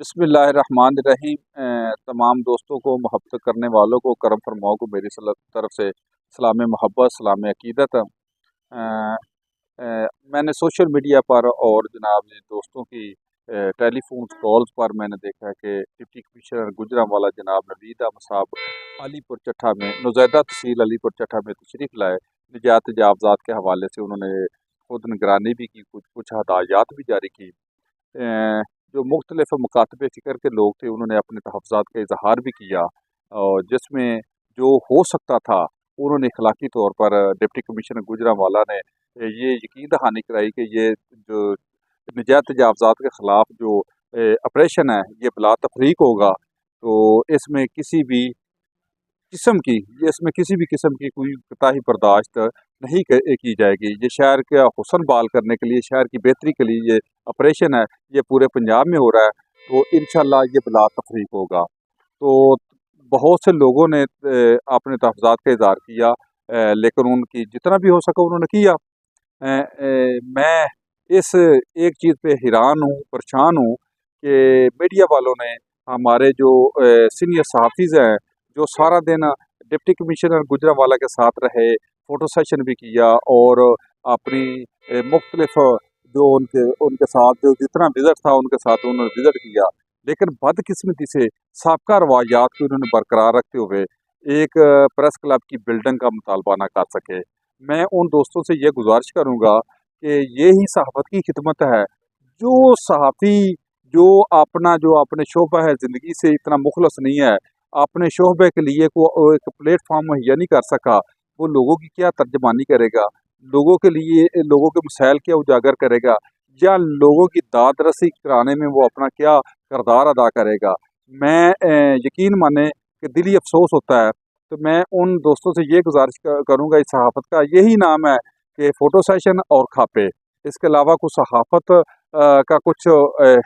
بسم اللہ الرحمن الرحیم۔ تمام دوستوں کو، محبت کرنے والوں کو، کرم فرماؤ کو میری طرف سے سلام محبت، سلام عقیدت۔ میں نے سوشل میڈیا پر اور جناب دوستوں کی ٹیلی فون کالز پر میں نے دیکھا ہے کہ ڈپٹی کمشنر گجرانوالہ جناب نوید احمد صاحب علی پور چٹھا میں نوزیدہ تحصیل علی پور چٹھا میں تشریف لائے۔ نجات تجاوزات کے حوالے سے انہوں نے خود نگرانی بھی کی، کچھ ہدایات بھی جاری کی۔ جو مختلف مکاتب فکر کے لوگ تھے انہوں نے اپنے تحفظات کا اظہار بھی کیا، اور جس میں جو ہو سکتا تھا انہوں نے اخلاقی طور پر ڈپٹی کمشنر گجرانوالہ نے یہ یقین دہانی کرائی کہ یہ جو نجات تجاوزات کے خلاف جو آپریشن ہے یہ بلا تفریق ہوگا، تو اس میں کسی بھی قسم کی کوئی کوتاہی برداشت نہیں کی جائے گی۔ یہ شہر کا حسن بحال کرنے کے لیے، شہر کی بہتری کے لیے یہ آپریشن ہے، یہ پورے پنجاب میں ہو رہا ہے، تو انشاءاللہ یہ بلا تفریق ہوگا۔ تو بہت سے لوگوں نے اپنے تحفظات کا اظہار کیا، لیکن ان کی جتنا بھی ہو سکا انہوں نے کیا۔ میں اس ایک چیز پہ حیران ہوں، پریشان ہوں کہ میڈیا والوں نے ہمارے جو سینئر صحافیز ہیں جو سارا دن ڈپٹی کمشنر گجرانوالہ کے ساتھ رہے، فوٹو سیشن بھی کیا، اور اپنی مختلف جو ان کے ساتھ جو جتنا وزٹ تھا ان کے ساتھ انہوں نے وزٹ کیا، لیکن بدقسمتی سے سابقہ روایات کو انہوں نے برقرار رکھتے ہوئے ایک پریس کلب کی بلڈنگ کا مطالبہ نہ کر سکے۔ میں ان دوستوں سے یہ گزارش کروں گا کہ یہی صحافت کی خدمت ہے۔ جو صحافی جو اپنے شعبہ ہے زندگی سے اتنا مخلص نہیں ہے، اپنے شعبے کے لیے ایک پلیٹ فارم مہیا نہیں کر سکا، وہ لوگوں کی کیا ترجمانی کرے گا، لوگوں کے لیے لوگوں کے مسائل کیا اجاگر کرے گا، یا لوگوں کی داد رسی کرانے میں وہ اپنا کیا کردار ادا کرے گا۔ میں یقین مانے کہ دلی افسوس ہوتا ہے، تو میں ان دوستوں سے یہ گزارش کروں گا، اس صحافت کا یہی نام ہے کہ فوٹو سیشن اور کھاپے، اس کے علاوہ کچھ صحافت کا کچھ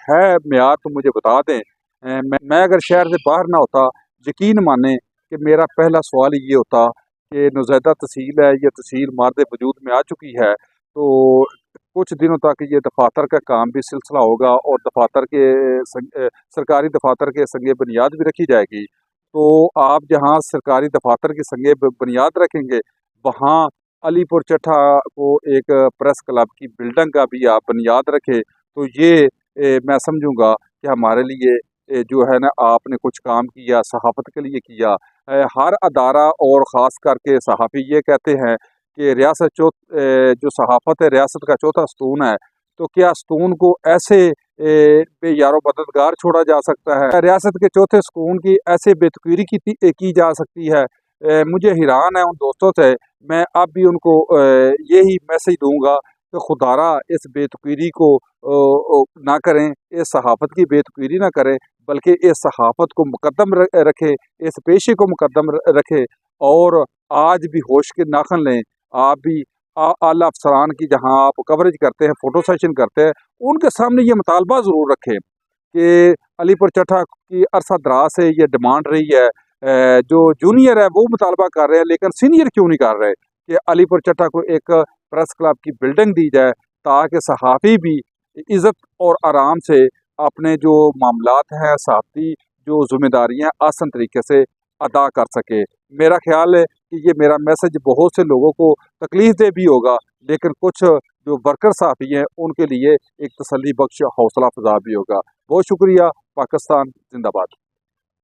ہے معیار تو مجھے بتا دیں۔ میں اگر شہر سے باہر نہ ہوتا، یقین مانیں کہ میرا پہلا سوال یہ ہوتا کہ نوزیدہ تحصیل ہے، یہ تحصیل مارد وجود میں آ چکی ہے، تو کچھ دنوں تک یہ دفاتر کا کام بھی سلسلہ ہوگا، اور سرکاری دفاتر کے سنگ بنیاد بھی رکھی جائے گی۔ تو آپ جہاں سرکاری دفاتر کی سنگ بنیاد رکھیں گے، وہاں علی پور چٹھا کو ایک پریس کلب کی بلڈنگ کا بھی آپ بنیاد رکھے، تو یہ میں سمجھوں گا کہ ہمارے لیے جو ہے نا آپ نے کچھ کام کیا، صحافت کے لیے کیا۔ ہر ادارہ اور خاص کر کے صحافی یہ کہتے ہیں کہ جو صحافت ہے ریاست کا چوتھا ستون ہے، تو کیا ستون کو ایسے بے یار و مددگار چھوڑا جا سکتا ہے؟ ریاست کے چوتھے ستون کی ایسے بے تقویری کی جا سکتی ہے؟ مجھے حیران ہے ان دوستوں سے۔ میں اب بھی ان کو یہی میسج دوں گا کہ خدارا اس بے تقویری کو نہ کریں، اس صحافت کی بے تقویری نہ کریں، بلکہ اس صحافت کو مقدم رکھے، اس پیشے کو مقدم رکھے، اور آج بھی ہوش کے ناخن لیں۔ آپ بھی اعلیٰ افسران کی جہاں آپ کوریج کرتے ہیں، فوٹو سیشن کرتے ہیں، ان کے سامنے یہ مطالبہ ضرور رکھیں کہ علی پور چٹھا کی عرصہ دراز سے یہ ڈیمانڈ رہی ہے، جو جونیئر ہے وہ مطالبہ کر رہے ہیں، لیکن سینئر کیوں نہیں کر رہے کہ علی پور چٹھا کو ایک پریس کلب کی بلڈنگ دی جائے، تاکہ صحافی بھی عزت اور آرام سے اپنے جو معاملات ہیں، صحافتی جو ذمہ داریاں آسان طریقے سے ادا کر سکے۔ میرا خیال ہے کہ یہ میرا میسج بہت سے لوگوں کو تکلیف دہ بھی ہوگا، لیکن کچھ جو ورکر صحافی ہیں ان کے لیے ایک تسلی بخش حوصلہ افزا بھی ہوگا۔ بہت شکریہ۔ پاکستان زندہ باد۔